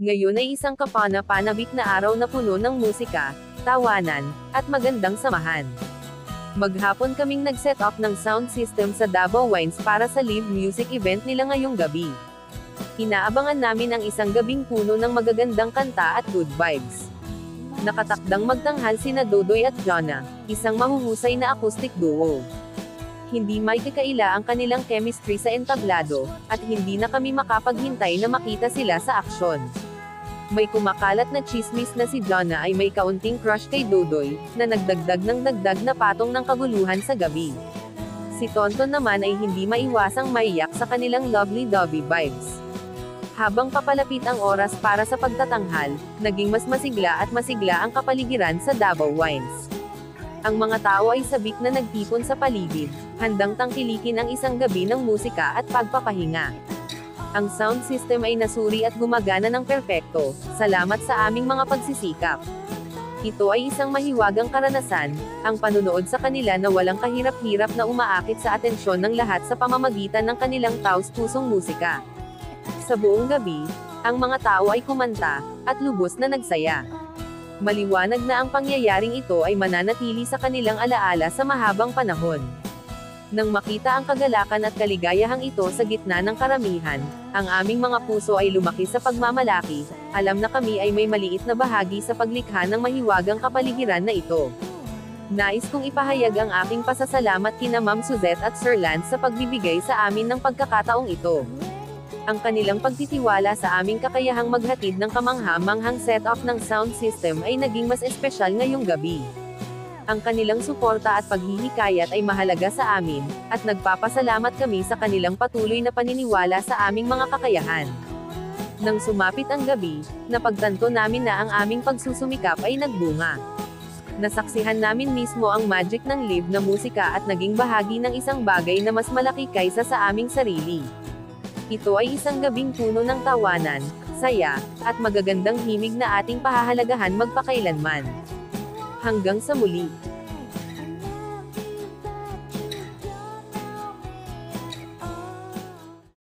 Ngayon ay isang kapana-panabik na araw na puno ng musika, tawanan, at magandang samahan. Maghapon kaming nag-set up ng sound system sa Davao Wines para sa live music event nila ngayong gabi. Inaabangan namin ang isang gabing puno ng magagandang kanta at good vibes. Nakatakdang magtanghal sina Dodoy at Jonna, isang mahuhusay na acoustic duo. Hindi may kakaila ang kanilang chemistry sa entablado, at hindi na kami makapaghintay na makita sila sa aksyon. May kumakalat na chismis na si Jonna ay may kaunting crush kay Dodoy, na nagdagdag ng dagdag na patong ng kaguluhan sa gabi. Si Tonton naman ay hindi maiwasang maiyak sa kanilang lovey-dovey vibes. Habang papalapit ang oras para sa pagtatanghal, naging mas masigla at masigla ang kapaligiran sa Davao Wines. Ang mga tao ay sabik na nagtipon sa paligid, handang tangkilikin ang isang gabi ng musika at pagpapahinga. Ang sound system ay nasuri at gumagana ng perpekto, salamat sa aming mga pagsisikap. Ito ay isang mahiwagang karanasan, ang panunood sa kanila na walang kahirap-hirap na umaakit sa atensyon ng lahat sa pamamagitan ng kanilang taos-pusong musika. Sa buong gabi, ang mga tao ay kumanta, at lubos na nagsaya. Maliwanag na ang pangyayaring ito ay mananatili sa kanilang alaala sa mahabang panahon. Nang makita ang kagalakan at kaligayahang ito sa gitna ng karamihan, ang aming mga puso ay lumaki sa pagmamalaki, alam na kami ay may maliit na bahagi sa paglikha ng mahiwagang kapaligiran na ito. Nais kong ipahayag ang aking pasasalamat kina Ma'am Suzette at Sir Lance sa pagbibigay sa amin ng pagkakataong ito. Ang kanilang pagtitiwala sa aming kakayahang maghatid ng kamangha-manghang set-up ng sound system ay naging mas espesyal ngayong gabi. Ang kanilang suporta at paghihikayat ay mahalaga sa amin, at nagpapasalamat kami sa kanilang patuloy na paniniwala sa aming mga kakayahan. Nang sumapit ang gabi, napagtanto namin na ang aming pagsusumikap ay nagbunga. Nasaksihan namin mismo ang magic ng live na musika at naging bahagi ng isang bagay na mas malaki kaysa sa aming sarili. Ito ay isang gabing puno ng tawanan, saya, at magagandang himig na ating pahahalagahan magpakailanman. Hanggang sa muli.